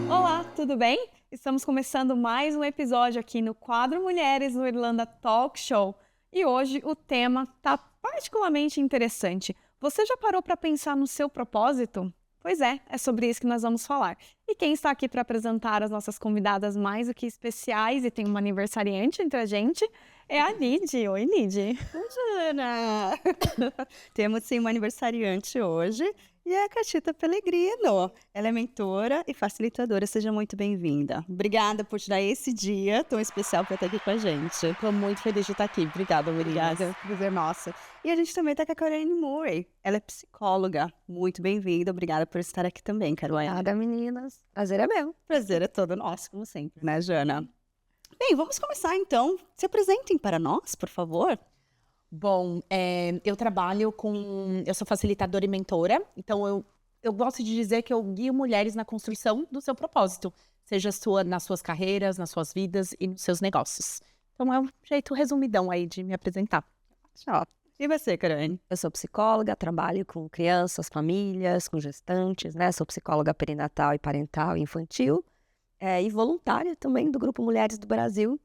Olá, tudo bem? Estamos começando mais um episódio aqui no quadro Mulheres no Irlanda Talk Show. E hoje o tema está particularmente interessante. Você já parou para pensar no seu propósito? Pois é sobre isso que nós vamos falar. E quem está aqui para apresentar as nossas convidadas mais do que especiais e tem uma aniversariante entre a gente é a Lid. Oi, Lid. Jana! Temos sim uma aniversariante hoje e é a Catita Pellegrino. Ela é mentora e facilitadora. Seja muito bem-vinda. Obrigada por te dar esse dia tão especial para estar aqui com a gente. Estou muito feliz de estar aqui. Obrigada, Obrigada, prazer nosso. E a gente também está com a Caroline Murray. Ela é psicóloga. Muito bem-vinda. Obrigada por estar aqui também, Caroline. Obrigada, meninas. Prazer é meu. Prazer é todo nosso, como sempre, né, Jana? Bem, vamos começar então. Se apresentem para nós, por favor. Bom, eu trabalho com... Eu sou facilitadora e mentora, então eu gosto de dizer que eu guio mulheres na construção do seu propósito, seja nas suas carreiras, nas suas vidas e nos seus negócios. Então é um jeito resumidão aí de me apresentar. Tchau. E você, Caroline? Eu sou psicóloga, trabalho com crianças, famílias, com gestantes, né? Sou psicóloga perinatal e parental e infantil. E voluntária também do Grupo Mulheres do Brasil.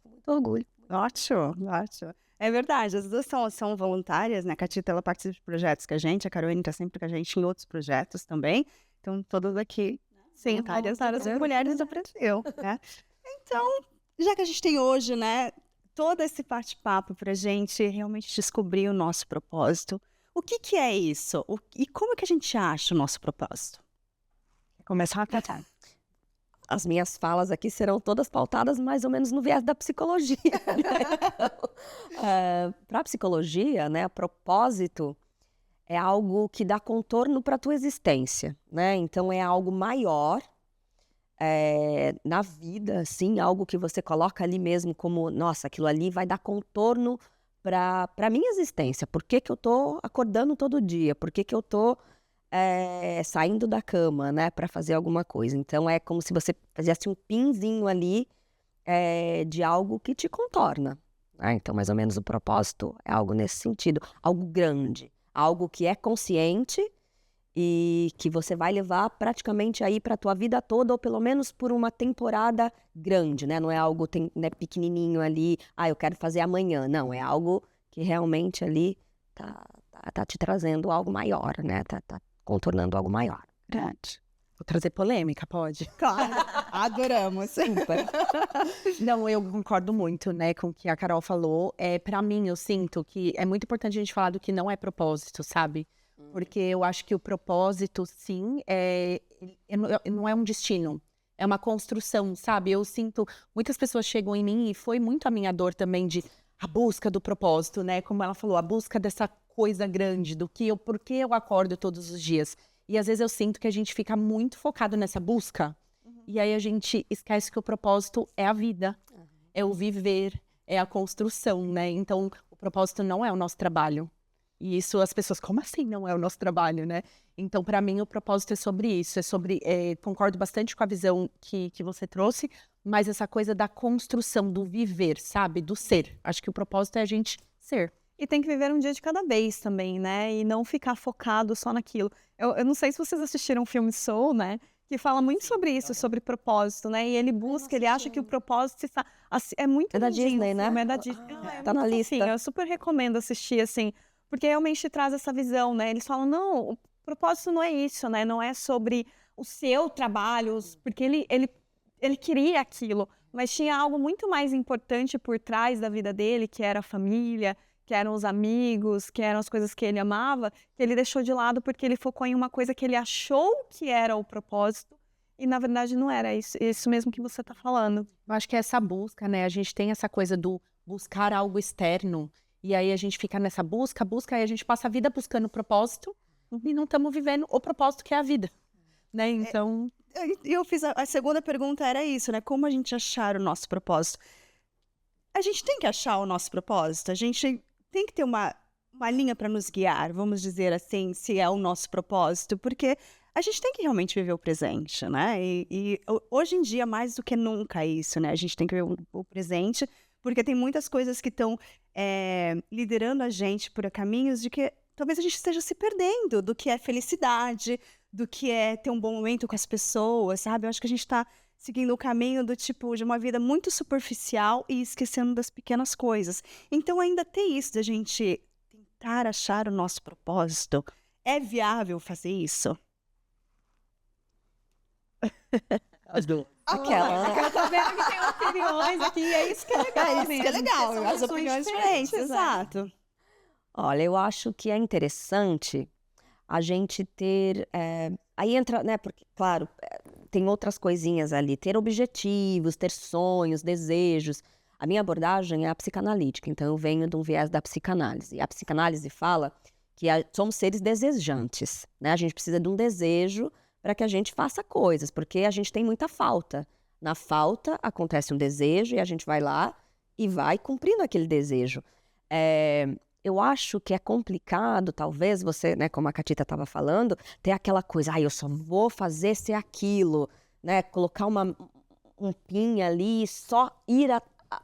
Com muito orgulho. Ótimo, ótimo. É verdade, as duas são voluntárias, né? A Catita, ela participa de projetos com a gente, a Caroline está sempre com a gente em outros projetos também. Então, todas aqui voluntárias das Mulheres do Brasil, né? Então, já que a gente tem hoje, né, todo esse bate-papo pra gente realmente descobrir o nosso propósito, o que é isso? E como é que a gente acha o nosso propósito? Começar a tratar. As minhas falas aqui serão todas pautadas mais ou menos no viés da psicologia. Para a psicologia, né, propósito é algo que dá contorno para a tua existência, né? Então é algo maior na vida, assim, algo que você coloca ali mesmo como, nossa, aquilo ali vai dar contorno para a minha existência. Por que que eu tô acordando todo dia? Por que que eu tô saindo da cama, né, para fazer alguma coisa? Então é como se você fizesse um pinzinho ali de algo que te contorna, né? Então mais ou menos o propósito é algo nesse sentido, algo grande, algo que é consciente e que você vai levar praticamente aí para tua vida toda, ou pelo menos por uma temporada grande, né? Não é algo né, pequenininho ali, eu quero fazer amanhã. Não, é algo que realmente ali tá te trazendo algo maior, né? Tá contornando algo maior. Verdade. Vou trazer polêmica, pode? Claro, adoramos. Super. Não, eu concordo muito, né, com o que a Carol falou. Para mim, eu sinto que é muito importante a gente falar do que não é propósito, sabe? Porque eu acho que o propósito, sim, não é um destino. É uma construção, sabe? Eu sinto... Muitas pessoas chegam em mim, e foi muito a minha dor também, a busca do propósito, né? Como ela falou, a busca dessa coisa grande, por que eu acordo todos os dias. E às vezes eu sinto que a gente fica muito focado nessa busca. E aí a gente esquece que o propósito é a vida. É o viver, é a construção, né? Então, o propósito não é o nosso trabalho. E isso as pessoas, como assim não é o nosso trabalho, né? Então, para mim, o propósito é sobre isso. Concordo bastante com a visão que você trouxe, mas essa coisa da construção, do viver, sabe? Do ser. Acho que o propósito é a gente ser. E tem que viver um dia de cada vez também, né? E não ficar focado só naquilo. Eu não sei se vocês assistiram o filme Soul, né? Que fala muito sobre isso, sobre propósito, né? E ele busca, ele acha que o propósito está... É muito É da lindinho, Disney, né? É da Disney. Tá na lista. Eu super recomendo assistir, assim, porque realmente traz essa visão, né? Eles falam, não, o propósito não é isso, né? Não é sobre o seu trabalho, porque ele queria aquilo, mas tinha algo muito mais importante por trás da vida dele, que era a família, que eram os amigos, que eram as coisas que ele amava, que ele deixou de lado porque ele focou em uma coisa que ele achou que era o propósito e, na verdade, não era isso mesmo que você está falando. Eu acho que é essa busca, né? A gente tem essa coisa do buscar algo externo e aí a gente fica nessa busca, aí a gente passa a vida buscando propósito e não estamos vivendo o propósito que é a vida. né? Então, Eu fiz a segunda pergunta, era isso, né? Como a gente achar o nosso propósito? A gente tem que achar o nosso propósito, a gente tem que ter uma linha para nos guiar, vamos dizer assim, se é o nosso propósito, porque a gente tem que realmente viver o presente, né? Hoje em dia, mais do que nunca isso, né? A gente tem que viver o presente, porque tem muitas coisas que estão liderando a gente por caminhos de que talvez a gente esteja se perdendo do que é felicidade, do que é ter um bom momento com as pessoas, sabe? Eu acho que a gente está seguindo o caminho do tipo de uma vida muito superficial e esquecendo das pequenas coisas. Então ainda tem isso da gente tentar achar o nosso propósito. É viável fazer isso? Aquela, né? Eu tô vendo que tem opiniões aqui, é isso que é legal. É isso que é mesmo, legal, porque são as opções opiniões diferentes, né? exato. Olha, eu acho que é interessante a gente ter. Aí entra, né? Porque, claro, tem outras coisinhas ali. Ter objetivos, ter sonhos, desejos. A minha abordagem é a psicanalítica, então eu venho de um viés da psicanálise. E a psicanálise fala que somos seres desejantes, né? A gente precisa de um desejo para que a gente faça coisas, porque a gente tem muita falta. Na falta acontece um desejo e a gente vai lá e vai cumprindo aquele desejo. Eu acho que é complicado, talvez, você, né, como a Catita estava falando, ter aquela coisa, eu só vou fazer ser aquilo, né, colocar um pin ali, só ir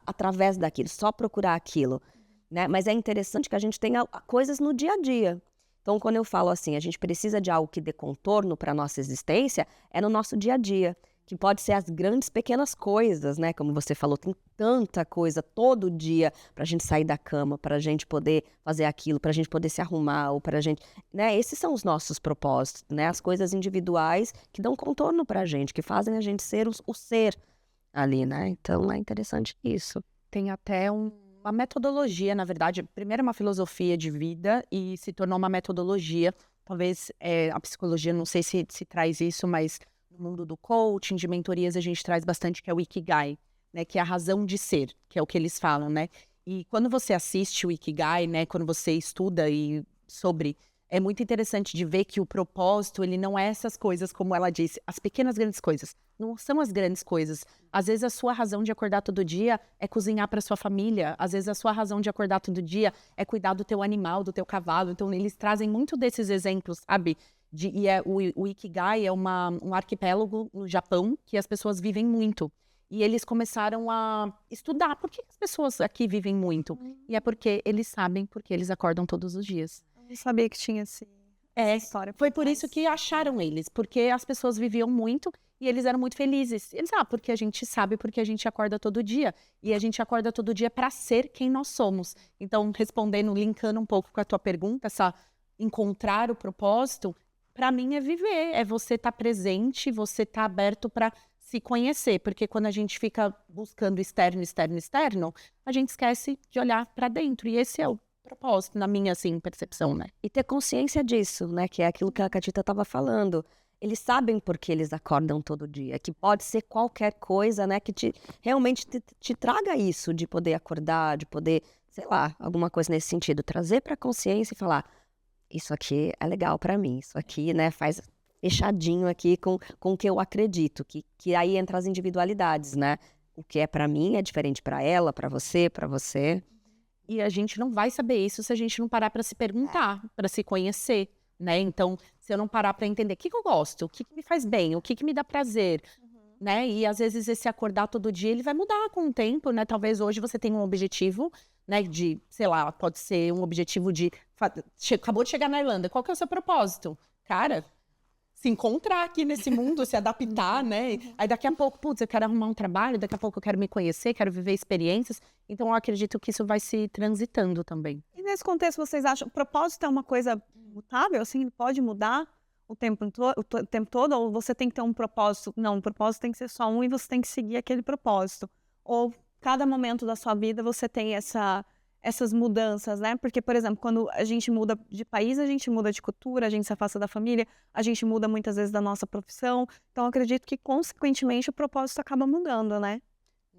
através daquilo, só procurar aquilo, né, mas é interessante que a gente tenha coisas no dia a dia. Então, quando eu falo assim, a gente precisa de algo que dê contorno para a nossa existência, é no nosso dia a dia, que pode ser as grandes, pequenas coisas, né? Como você falou, tem tanta coisa todo dia para a gente sair da cama, para a gente poder fazer aquilo, para a gente poder se arrumar, ou para a gente, né? Esses são os nossos propósitos, né? As coisas individuais que dão contorno para a gente, que fazem a gente ser o ser ali, né? Então, é interessante isso. tem até uma metodologia, na verdade. Primeiro é uma filosofia de vida e se tornou uma metodologia. Talvez a psicologia, não sei se traz isso, mas no mundo do coaching, de mentorias, a gente traz bastante, que é o Ikigai, né? Que é a razão de ser, que é o que eles falam, né? E quando você assiste o Ikigai, né? Quando você estuda sobre... É muito interessante de ver que o propósito, ele não é essas coisas, como ela disse, as pequenas grandes coisas. Não são as grandes coisas. Às vezes a sua razão de acordar todo dia é cozinhar para sua família. Às vezes a sua razão de acordar todo dia é cuidar do teu animal, do teu cavalo. Então eles trazem muito desses exemplos, sabe? O Ikigai é um arquipélago no Japão que as pessoas vivem muito. E eles começaram a estudar por que as pessoas aqui vivem muito. E é porque eles sabem porque eles acordam todos os dias. Eu não sabia que tinha essa história. Foi por isso que acharam eles, porque as pessoas viviam muito e eles eram muito felizes. Eles, porque a gente sabe, porque a gente acorda todo dia. E a gente acorda todo dia para ser quem nós somos. Então, respondendo, linkando um pouco com a tua pergunta, encontrar o propósito, para mim é viver, é você estar presente, você estar aberto para se conhecer, porque quando a gente fica buscando externo, a gente esquece de olhar para dentro, e esse é o propósito, na minha, assim, percepção, né? E ter consciência disso, né? Que é aquilo que a Catita estava falando. Eles sabem por que eles acordam todo dia, que pode ser qualquer coisa, né? Que realmente te traga isso, de poder acordar, de poder, sei lá, alguma coisa nesse sentido. Trazer para a consciência e falar, isso aqui é legal para mim, isso aqui, né, faz fechadinho aqui com o que eu acredito, que aí entra as individualidades, né? O que é para mim é diferente para ela, para você, para você. E a gente não vai saber isso se a gente não parar para se perguntar, para se conhecer, né? Então, se eu não parar para entender o que eu gosto, o que me faz bem, o que me dá prazer, né? E às vezes esse acordar todo dia, ele vai mudar com o tempo, né? Talvez hoje você tenha um objetivo, né? De, sei lá, pode ser um objetivo de... Acabou de chegar na Irlanda, qual que é o seu propósito? Cara, se encontrar aqui nesse mundo, se adaptar, né? Aí daqui a pouco, putz, eu quero arrumar um trabalho, daqui a pouco eu quero me conhecer, quero viver experiências. Então eu acredito que isso vai se transitando também. E nesse contexto, vocês acham, o propósito é uma coisa mutável, assim, pode mudar o tempo todo, ou você tem que ter um propósito? Não, o propósito tem que ser só um e você tem que seguir aquele propósito. Ou cada momento da sua vida você tem essas mudanças, né? Porque, por exemplo, quando a gente muda de país, a gente muda de cultura, a gente se afasta da família, a gente muda muitas vezes da nossa profissão. Então, eu acredito que, consequentemente, o propósito acaba mudando, né?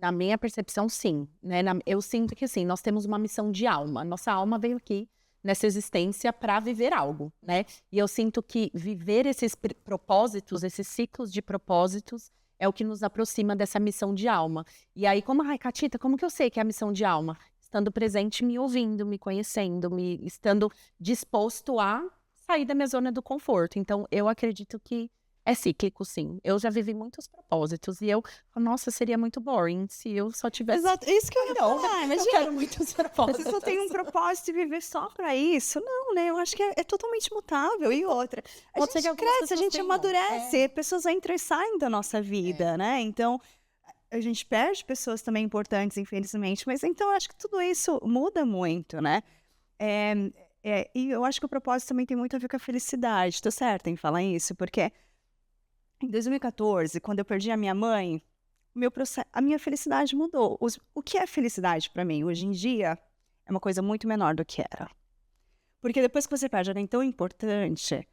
Na minha percepção, sim. Né? Eu sinto que, assim, nós temos uma missão de alma. Nossa alma veio aqui nessa existência para viver algo, né? E eu sinto que viver esses propósitos, esses ciclos de propósitos, é o que nos aproxima dessa missão de alma. E aí, ai, Catita, como que eu sei que é a missão de alma? Estando presente, me ouvindo, me conhecendo, estando disposto a sair da minha zona do conforto. Então, eu acredito que é cíclico, sim. Eu já vivi muitos propósitos e nossa, seria muito boring se eu só tivesse... Exato, isso que eu ia falar. Eu quero muitos propósitos. Você só tem um propósito de viver só pra isso? Não, né? Eu acho que é totalmente mutável. E outra, a Pode ser gente que algumas cresce, a pessoas gente tenham. amadurece, pessoas entram e saem da nossa vida, né? Então, a gente perde pessoas também importantes, infelizmente. Mas então, eu acho que tudo isso muda muito, né? E eu acho que o propósito também tem muito a ver com a felicidade. Tô certa em falar isso? Porque em 2014, quando eu perdi a minha mãe, a minha felicidade mudou. O que é felicidade para mim hoje em dia é uma coisa muito menor do que era. Porque depois que você perde alguém tão importante,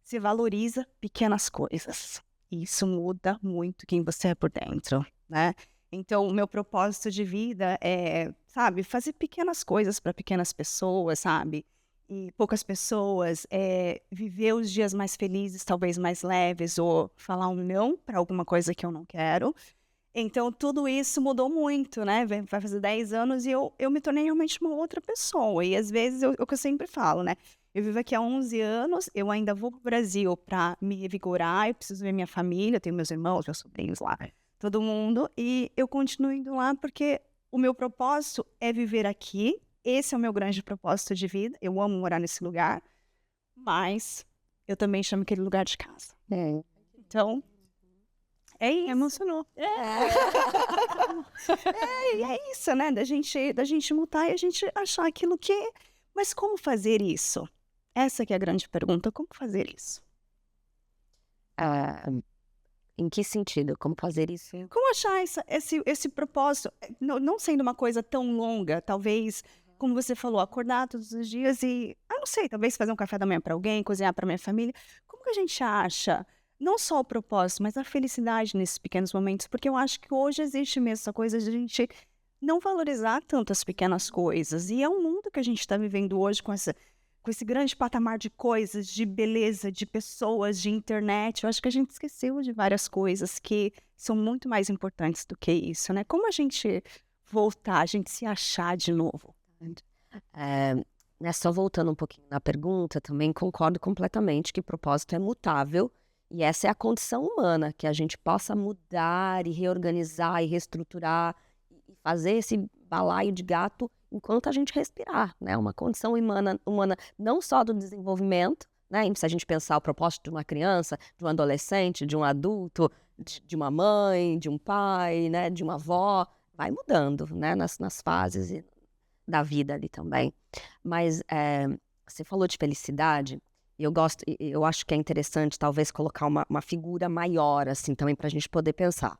você valoriza pequenas coisas. E isso muda muito quem você é por dentro, né? Então, o meu propósito de vida é, sabe, fazer pequenas coisas para pequenas pessoas, sabe? E poucas pessoas, viver os dias mais felizes, talvez mais leves, ou falar um não para alguma coisa que eu não quero. Então, tudo isso mudou muito, né? Vai fazer 10 anos e eu me tornei realmente uma outra pessoa. E às vezes, o que eu sempre falo, né? Eu vivo aqui há 11 anos, eu ainda vou para o Brasil para me revigorar, eu preciso ver minha família, eu tenho meus irmãos, meus sobrinhos lá, todo mundo. E eu continuo indo lá porque o meu propósito é viver aqui. Esse é o meu grande propósito de vida. Eu amo morar nesse lugar, mas eu também chamo aquele lugar de casa. Então, é isso. Emocionou. E é isso, né? Da gente mutar e a gente achar aquilo que... Mas como fazer isso? Essa que é a grande pergunta. Como fazer isso? Em que sentido? Como fazer isso? Como achar esse propósito? Não sendo uma coisa tão longa, talvez... Como você falou, acordar todos os dias e, não sei, talvez fazer um café da manhã para alguém, cozinhar para minha família. Como que a gente acha, não só o propósito, mas a felicidade nesses pequenos momentos? Porque eu acho que hoje existe mesmo essa coisa de a gente não valorizar tanto as pequenas coisas. E é um mundo que a gente está vivendo hoje com esse grande patamar de coisas, de beleza, de pessoas, de internet. Eu acho que a gente esqueceu de várias coisas que são muito mais importantes do que isso, né? Como a gente voltar, a gente se achar de novo? Só voltando um pouquinho na pergunta, também concordo completamente que propósito é mutável e essa é a condição humana, que a gente possa mudar e reorganizar e reestruturar e fazer esse balaio de gato enquanto a gente respirar, né? Uma condição humana não só do desenvolvimento, né? Se a gente pensar o propósito de uma criança, de um adolescente, de um adulto, de uma mãe, de um pai, né? De uma avó, vai mudando, né? Nas fases da vida ali também. Mas você falou de felicidade, e eu acho que é interessante talvez colocar uma figura maior assim também para a gente poder pensar.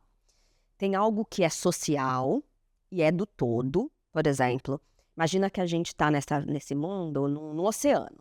Tem algo que é social e é do todo, por exemplo, imagina que a gente está nesse mundo, no oceano,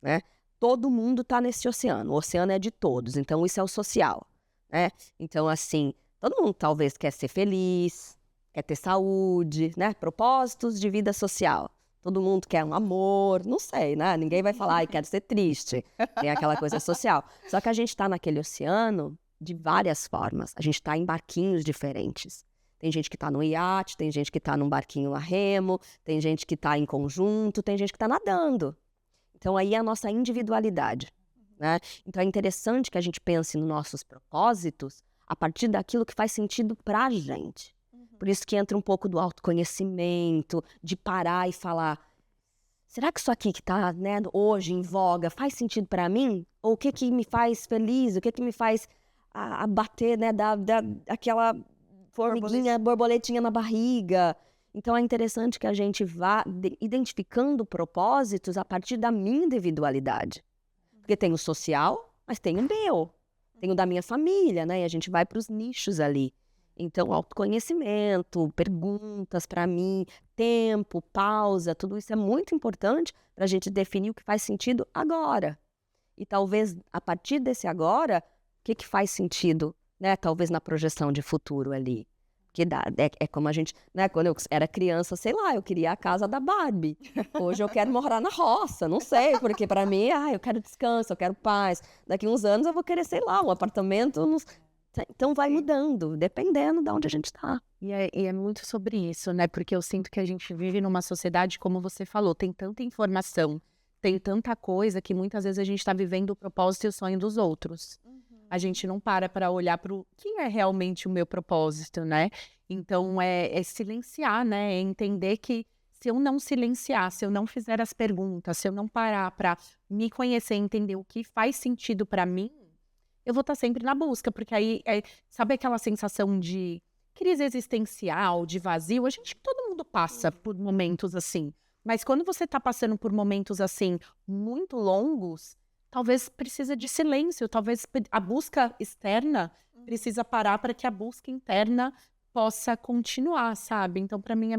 né? Todo mundo está nesse oceano, o oceano é de todos, então isso é o social, né? Então assim, todo mundo talvez quer ser feliz, quer ter saúde, né? Propósitos de vida social. Todo mundo quer um amor, não sei, né? Ninguém vai falar, quero ser triste. Tem aquela coisa social. Só que a gente está naquele oceano de várias formas. A gente está em barquinhos diferentes. Tem gente que está no iate, tem gente que está num barquinho a remo, tem gente que está em conjunto, tem gente que está nadando. Então aí é a nossa individualidade, né? Então é interessante que a gente pense nos nossos propósitos a partir daquilo que faz sentido para a gente. Por isso que entra um pouco do autoconhecimento, de parar e falar, será que isso aqui que está, né, hoje em voga faz sentido para mim? Ou o que me faz feliz? O que me faz bater, né, aquela formiguinha, borboletinha na barriga? Então é interessante que a gente vá identificando propósitos a partir da minha individualidade. Porque tem o social, mas tem o meu. Tem o da minha família, né? E a gente vai para os nichos ali. Então, autoconhecimento, perguntas para mim, tempo, pausa, tudo isso é muito importante para a gente definir o que faz sentido agora. E talvez, a partir desse agora, o que faz sentido, né? Talvez na projeção de futuro ali. Porque é como a gente, né? Quando eu era criança, sei lá, eu queria a casa da Barbie. Hoje eu quero morar na roça, não sei, porque para mim, eu quero descanso, eu quero paz. Daqui uns anos eu vou querer, sei lá, um apartamento. Então vai mudando, dependendo de onde a gente está. E é muito sobre isso, né? Porque eu sinto que a gente vive numa sociedade, como você falou, tem tanta informação, tem tanta coisa que muitas vezes a gente está vivendo o propósito e o sonho dos outros. A gente não para olhar para o que é realmente o meu propósito, né? Então, é silenciar, né? É entender que se eu não silenciar, se eu não fizer as perguntas, se eu não parar para me conhecer, entender o que faz sentido para mim, eu vou estar sempre na busca, porque aí, sabe aquela sensação de crise existencial, de vazio? Todo mundo passa por momentos assim. Mas quando você está passando por momentos assim, muito longos, talvez precisa de silêncio, talvez a busca externa precisa parar para que a busca interna possa continuar, sabe? Então, para mim,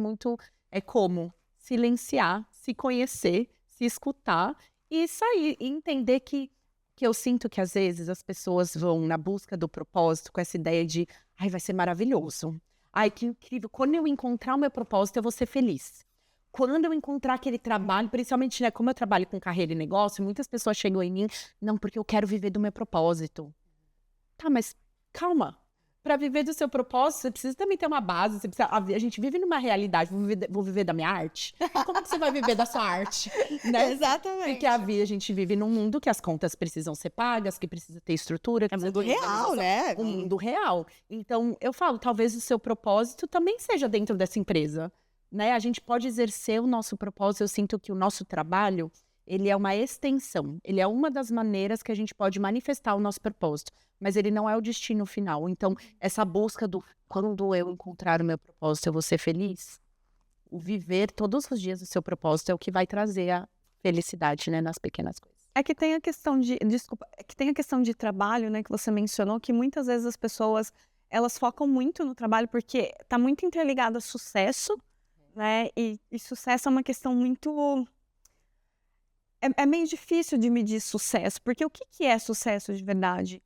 é como silenciar, se conhecer, se escutar e sair, e entender que eu sinto que, às vezes, as pessoas vão na busca do propósito com essa ideia de, ai, vai ser maravilhoso. Ai, que incrível. Quando eu encontrar o meu propósito, eu vou ser feliz. Quando eu encontrar aquele trabalho, principalmente, né, como eu trabalho com carreira e negócio, muitas pessoas chegam em mim, não, porque eu quero viver do meu propósito. Tá, mas calma. Para viver do seu propósito, você precisa também ter uma base. A gente vive numa realidade, vou viver da minha arte. Como que você vai viver da sua arte? Né? Exatamente. Porque a gente vive num mundo que as contas precisam ser pagas, que precisa ter estrutura. É mundo real, né? Um mundo real. Então, eu falo, talvez o seu propósito também seja dentro dessa empresa. Né? A gente pode exercer o nosso propósito. Eu sinto que o nosso trabalho, ele é uma extensão. Ele é uma das maneiras que a gente pode manifestar o nosso propósito. Mas ele não é o destino final. Então, essa busca do quando eu encontrar o meu propósito, eu vou ser feliz. O viver todos os dias o seu propósito é o que vai trazer a felicidade, né, nas pequenas coisas. É que tem a questão de trabalho, né, que você mencionou, que muitas vezes as pessoas, elas focam muito no trabalho porque está muito interligado a sucesso, né, e sucesso é uma questão muito... É meio difícil de medir sucesso, porque o que é sucesso de verdade?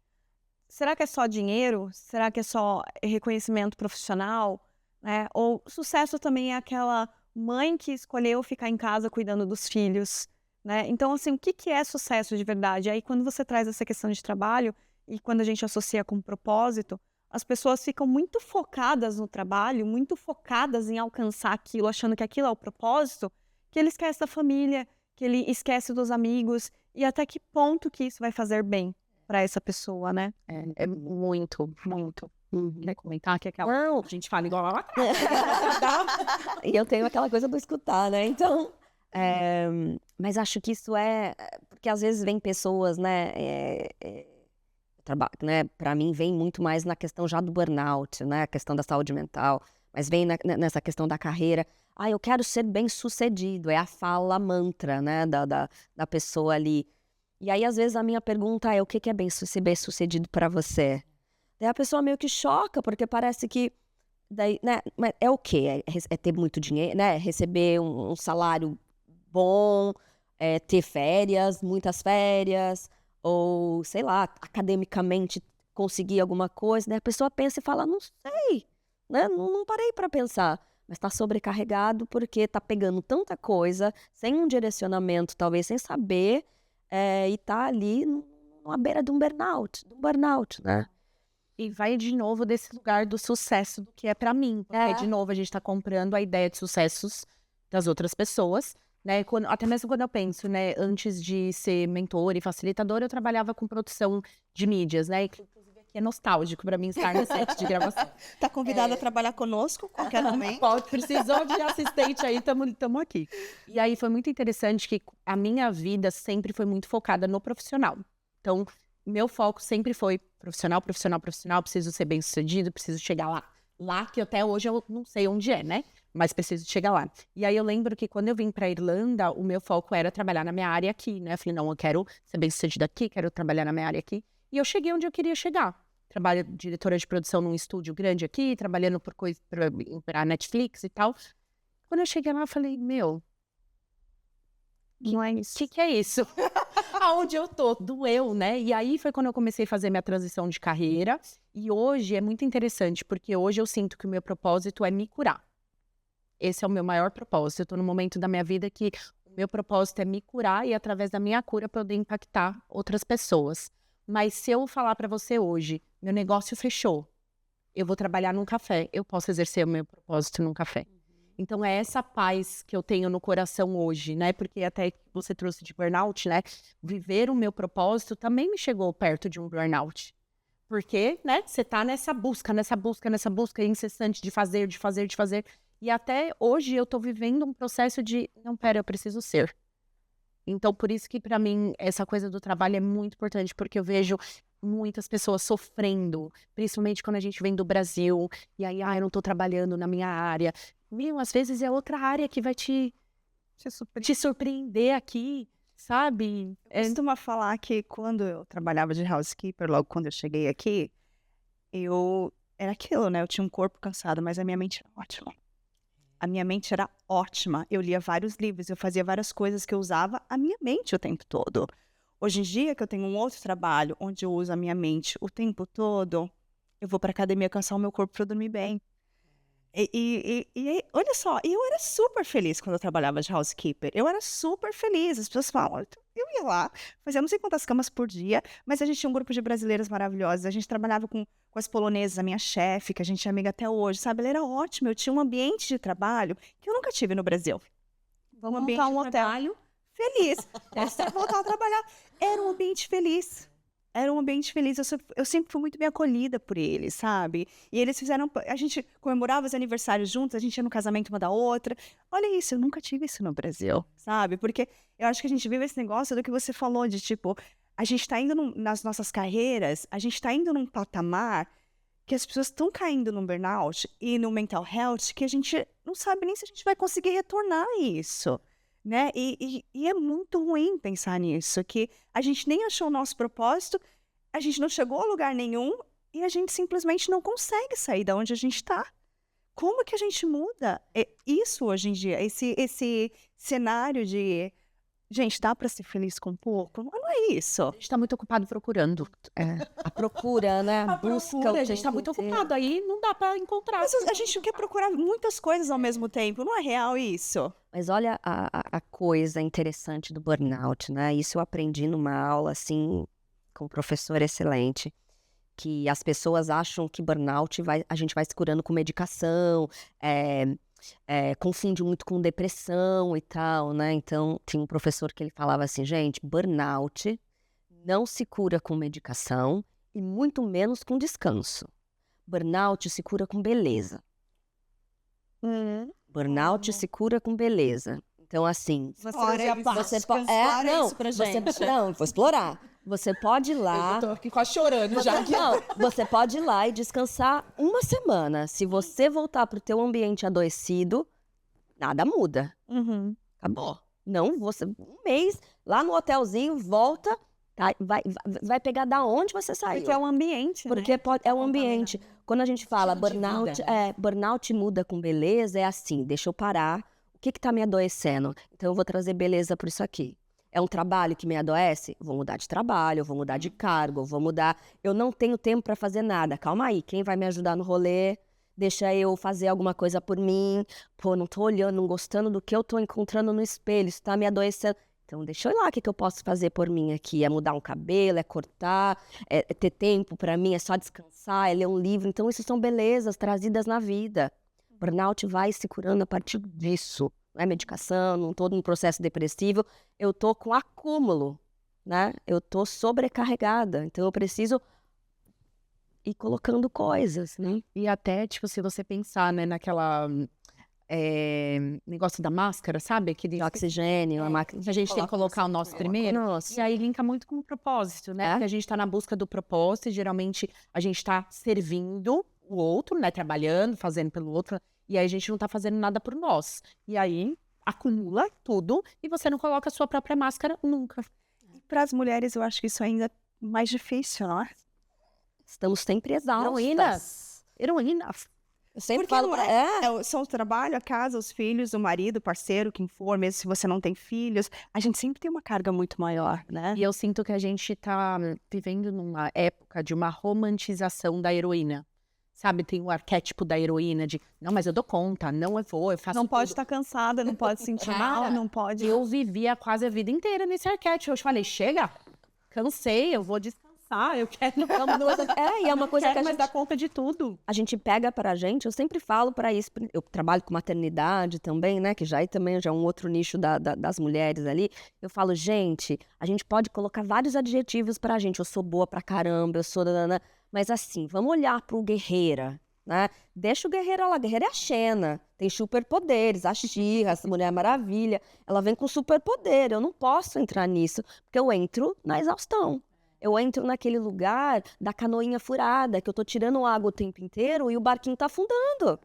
Será que é só dinheiro? Será que é só reconhecimento profissional? Né? Ou sucesso também é aquela mãe que escolheu ficar em casa cuidando dos filhos? Né? Então, assim, o que é sucesso de verdade? Aí, quando você traz essa questão de trabalho e quando a gente associa com propósito, as pessoas ficam muito focadas no trabalho, muito focadas em alcançar aquilo, achando que aquilo é o propósito, que ele esquece da família, que ele esquece dos amigos, e até que ponto que isso vai fazer bem para essa pessoa, né? É muito, muito. Quer comentar que Não. a gente fala igual a E eu tenho aquela coisa do escutar, né? Então, mas acho que isso porque às vezes vem pessoas, né? Né, para mim vem muito mais na questão já do burnout, né? A questão da saúde mental, mas vem nessa questão da carreira. Eu quero ser bem-sucedido, é a fala mantra, né, da pessoa ali. E aí, às vezes, a minha pergunta é, o que é ser bem-sucedido para você? Daí a pessoa meio que choca, porque parece que, daí, né, é o quê? É ter muito dinheiro, né, receber um salário bom, ter férias, muitas férias, ou, sei lá, academicamente conseguir alguma coisa. Daí a pessoa pensa e fala, não sei, né, não parei para pensar. Mas está sobrecarregado porque está pegando tanta coisa, sem um direcionamento, talvez sem saber, e está ali à beira de um burnout, né? E vai de novo desse lugar do sucesso do que é para mim. Porque, de novo, a gente está comprando a ideia de sucessos das outras pessoas, né? Até mesmo quando eu penso, né? Antes de ser mentora e facilitadora, eu trabalhava com produção de mídias, né? Inclusive aqui é nostálgico para mim estar no set de gravação. Tá convidada a trabalhar conosco qualquer momento. Precisou de assistente aí, tamo aqui. E aí foi muito interessante que a minha vida sempre foi muito focada no profissional. Então, meu foco sempre foi profissional, preciso ser bem-sucedido, preciso chegar lá. Lá que até hoje eu não sei onde é, né? Mas preciso chegar lá. E aí eu lembro que quando eu vim pra Irlanda, o meu foco era trabalhar na minha área aqui, né? Eu falei, não, eu quero ser bem-sucedida aqui, quero trabalhar na minha área aqui. E eu cheguei onde eu queria chegar. Trabalho diretora de produção num estúdio grande aqui, trabalhando pra Netflix e tal. Quando eu cheguei lá, eu falei, meu, Não é isso. o que é isso? aonde eu tô, doeu, né? E aí foi quando eu comecei a fazer minha transição de carreira. E hoje é muito interessante, porque hoje eu sinto que o meu propósito é me curar. Esse é o meu maior propósito. Eu tô num momento da minha vida que o meu propósito é me curar e através da minha cura poder impactar outras pessoas. Mas se eu falar pra você hoje, meu negócio fechou, eu vou trabalhar num café, eu posso exercer o meu propósito num café. Então, é essa paz que eu tenho no coração hoje, né? Porque até você trouxe de burnout, né? Viver o meu propósito também me chegou perto de um burnout. Porque, né? Você tá nessa busca incessante de fazer. E até hoje eu tô vivendo um processo de, não, pera, eu preciso ser. Então, por isso que pra mim, essa coisa do trabalho é muito importante, porque eu vejo muitas pessoas sofrendo, principalmente quando a gente vem do Brasil, e aí, eu não tô trabalhando na minha área. Meu, às vezes é outra área que vai te surpreender aqui, sabe? Eu costumo falar que quando eu trabalhava de housekeeper, logo quando eu cheguei aqui, era aquilo, né? Eu tinha um corpo cansado, mas a minha mente era ótima. A minha mente era ótima. Eu lia vários livros, eu fazia várias coisas que eu usava a minha mente o tempo todo. Hoje em dia, que eu tenho um outro trabalho onde eu uso a minha mente o tempo todo, eu vou pra academia cansar o meu corpo pra eu dormir bem. E olha só, eu era super feliz quando eu trabalhava de housekeeper. Eu era super feliz. As pessoas falam, eu ia lá, fazia não sei quantas camas por dia, mas a gente tinha um grupo de brasileiras maravilhosas. A gente trabalhava com as polonesas, a minha chefe, que a gente é amiga até hoje, sabe? Ela era ótima. Eu tinha um ambiente de trabalho que eu nunca tive no Brasil. Vamos montar um hotel. Trabalho feliz. Posso voltar a trabalhar. Era um ambiente feliz. Era um ambiente feliz. Eu sempre fui muito bem acolhida por eles, sabe? E eles fizeram... A gente comemorava os aniversários juntos, a gente ia no casamento uma da outra. Olha isso, eu nunca tive isso no Brasil, sabe? Porque eu acho que a gente vive esse negócio do que você falou, de tipo... A gente tá indo nas nossas carreiras, a gente tá indo num patamar que as pessoas estão caindo no burnout e no mental health que a gente não sabe nem se a gente vai conseguir retornar a isso. Né? E é muito ruim pensar nisso, que a gente nem achou o nosso propósito, a gente não chegou a lugar nenhum e a gente simplesmente não consegue sair da onde a gente está. Como que a gente muda isso hoje em dia? Esse cenário de, gente, dá para ser feliz com pouco? Não é isso. A gente tá muito ocupado procurando. A procura, né? A Busca procura, o a gente tá tempo muito inteiro. ocupado, aí não dá pra encontrar. Mas a gente quer procurar muitas coisas ao mesmo tempo, não é real isso? Mas olha a coisa interessante do burnout, né? Isso eu aprendi numa aula, assim, com um professor excelente, que as pessoas acham que burnout a gente vai se curando com medicação, confunde muito com depressão e tal, né? Então, tinha um professor que ele falava assim, gente, burnout não se cura com medicação e muito menos com descanso. Burnout se cura com beleza. Burnout se cura com beleza. Então, assim, Você pode... não, isso pra gente. não, vou explorar. Você pode ir lá. Eu tô aqui quase chorando já. Não, você pode ir lá e descansar uma semana. Se você voltar pro teu ambiente adoecido, nada muda. Acabou. Não, você um mês lá no hotelzinho, volta, tá, vai pegar da onde você saiu. Porque é um ambiente, né? Porque é o ambiente. Quando a gente fala burnout, burnout muda com beleza, é assim, deixa eu parar. O que tá me adoecendo? Então eu vou trazer beleza por isso aqui. É um trabalho que me adoece? Vou mudar de trabalho, eu vou mudar de cargo, eu vou mudar. Eu não tenho tempo para fazer nada. Calma aí, quem vai me ajudar no rolê? Deixa eu fazer alguma coisa por mim. Pô, não tô olhando, não gostando do que eu tô encontrando no espelho, isso tá me adoecendo. Então deixa eu ir lá, o que eu posso fazer por mim aqui? É mudar um cabelo, é cortar, é ter tempo para mim, é só descansar, é ler um livro. Então isso são belezas trazidas na vida. Burnout vai se curando a partir disso. Não é medicação, não tô num processo depressivo, eu tô com acúmulo, né? Eu tô sobrecarregada, então eu preciso ir colocando coisas, né? E até, tipo, se você pensar, né, naquela negócio da máscara, sabe? De oxigênio, a máquina. A gente tem que colocar o nosso primeiro. Nossa. E aí linka muito com o propósito, né? Porque a gente tá na busca do propósito e geralmente a gente tá servindo o outro, né? Trabalhando, fazendo pelo outro. E aí a gente não tá fazendo nada por nós. E aí acumula tudo e você não coloca a sua própria máscara nunca. E para as mulheres eu acho que isso ainda é mais difícil, não é? Estamos sempre exaustas. Heroínas. Eu sempre Porque falo, não são o trabalho, a casa, os filhos, o marido, o parceiro, quem for, mesmo se você não tem filhos, a gente sempre tem uma carga muito maior, né? E eu sinto que a gente tá vivendo numa época de uma romantização da heroína. Sabe, tem o arquétipo da heroína de, não, mas eu dou conta, não eu vou, eu faço Não pode tudo. estar cansada, não pode se sentir mal, Cara, não pode. Eu vivia quase a vida inteira nesse arquétipo. Eu falei, chega, cansei, eu vou descansar, eu quero... e é uma coisa que a mais gente... dar conta de tudo. A gente pega pra gente, eu sempre falo pra isso, eu trabalho com maternidade também, né, que já é um outro nicho das mulheres ali. Eu falo, gente, a gente pode colocar vários adjetivos pra gente, eu sou boa pra caramba, eu sou... Mas assim, vamos olhar pro guerreira, né? Deixa o guerreiro lá, a guerreira é a Xena, tem superpoderes, a She-Ra, essa Mulher Maravilha, ela vem com superpoder, eu não posso entrar nisso, porque eu entro na exaustão. Eu entro naquele lugar da canoinha furada, que eu tô tirando água o tempo inteiro e o barquinho tá afundando.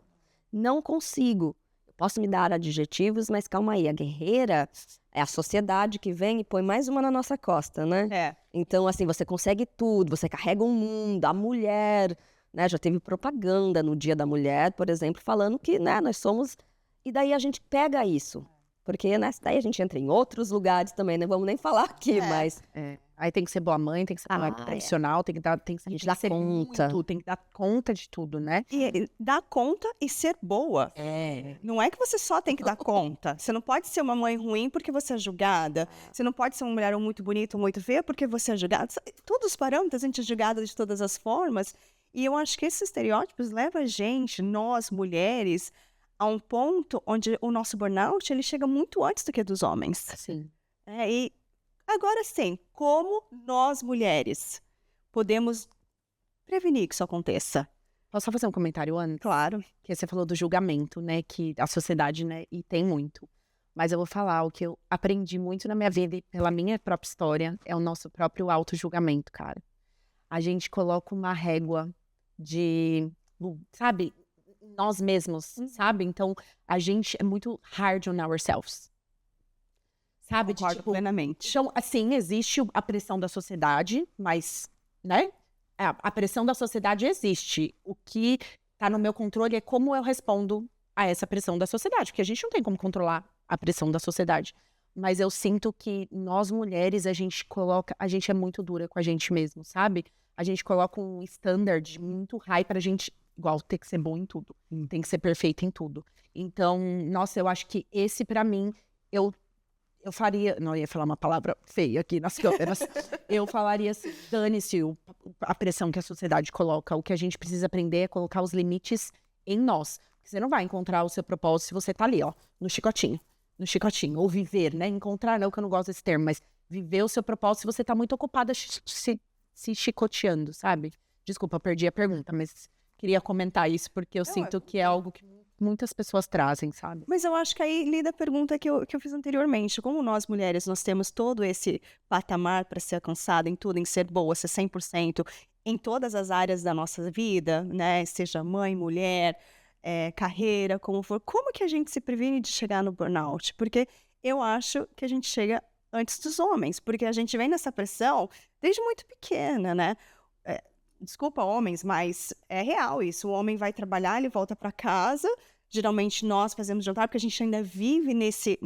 Não consigo. Eu posso me dar adjetivos, mas calma aí, a guerreira é a sociedade que vem e põe mais uma na nossa costa, né? É. Então, assim, você consegue tudo, você carrega um mundo, a mulher, né? Já teve propaganda no Dia da Mulher, por exemplo, falando que, né, nós somos... E daí a gente pega isso, porque, né, daí a gente entra em outros lugares também, não vamos nem falar aqui, mas... Aí tem que ser boa mãe, tem que ser boa profissional, tem que dar, tem que A gente tem dá que ser conta. muito, tem que dar conta de tudo, né? E dar conta e ser boa. É. Não é que você só tem que dar conta. Você não pode ser uma mãe ruim porque você é julgada. Você não pode ser uma mulher muito bonita ou muito feia porque você é julgada. Todos os parâmetros, a gente é julgada de todas as formas. E eu acho que esses estereótipos levam a gente, nós, mulheres, a um ponto onde o nosso burnout ele chega muito antes do que dos homens. Sim. E agora sim, como nós, mulheres, podemos prevenir que isso aconteça? Posso só fazer um comentário antes? Claro. Que você falou do julgamento, né? Que a sociedade, né? E tem muito. Mas eu vou falar o que eu aprendi muito na minha vida e pela minha própria história é o nosso próprio auto-julgamento, cara. A gente coloca uma régua de, sabe, nós mesmos, sabe? Então, a gente é muito hard on ourselves. Sabe? Concordo plenamente. Então, assim, existe a pressão da sociedade, mas, né? A pressão da sociedade existe. O que tá no meu controle é como eu respondo a essa pressão da sociedade, porque a gente não tem como controlar a pressão da sociedade. Mas eu sinto que nós mulheres, a gente é muito dura com a gente mesmo, sabe? A gente coloca um standard muito high pra gente, igual, ter que ser bom em tudo. Tem que ser perfeita em tudo. Então, nossa, eu acho que esse pra mim, eu faria, não ia falar uma palavra feia aqui nas câmeras, eu falaria assim, dane-se a pressão que a sociedade coloca, o que a gente precisa aprender é colocar os limites em nós. Você não vai encontrar o seu propósito se você tá ali, ó, no chicotinho, ou viver, né, encontrar, não que eu não gosto desse termo, mas viver o seu propósito se você tá muito ocupada se chicoteando, sabe? Desculpa, eu perdi a pergunta, mas queria comentar isso porque eu sinto que é algo que muitas pessoas trazem, sabe? Mas eu acho que aí lida a pergunta que eu fiz anteriormente. Como nós, mulheres, nós temos todo esse patamar para ser alcançado em tudo, em ser boa, ser 100%, em todas as áreas da nossa vida, né? Seja mãe, mulher, carreira, como for. Como que a gente se previne de chegar no burnout? Porque eu acho que a gente chega antes dos homens, porque a gente vem nessa pressão desde muito pequena, né? Desculpa, homens, mas é real isso. O homem vai trabalhar, ele volta para casa. Geralmente nós fazemos jantar, porque a gente ainda vive nesse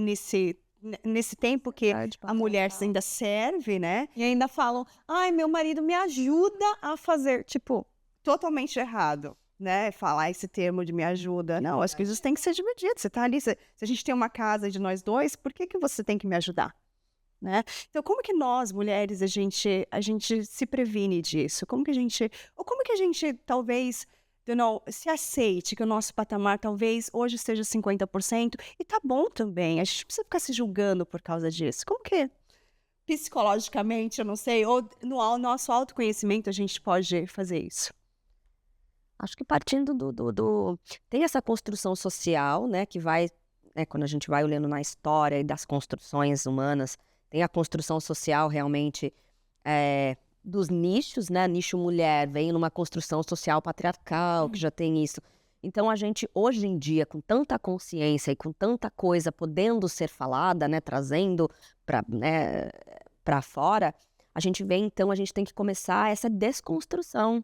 tempo que a mulher ainda serve, né? E ainda falam, ai, meu marido me ajuda a fazer, tipo... Totalmente errado, né? Falar esse termo de me ajuda. Não, as coisas têm que ser divididas. Você tá ali, se a gente tem uma casa de nós dois, por que você tem que me ajudar? Né? Então, como que nós, mulheres, a gente se previne disso? Como que a gente talvez, se aceite que o nosso patamar talvez hoje esteja 50% e tá bom também. A gente não precisa ficar se julgando por causa disso. Como que psicologicamente, eu não sei, ou no nosso autoconhecimento a gente pode fazer isso? Acho que partindo tem essa construção social, né, que vai, né, quando a gente vai olhando na história e das construções humanas, tem a construção social realmente dos nichos, né? Nicho mulher, vem numa construção social patriarcal, que já tem isso. Então, a gente, hoje em dia, com tanta consciência e com tanta coisa podendo ser falada, né? Trazendo para fora, a gente vê, então, a gente tem que começar essa desconstrução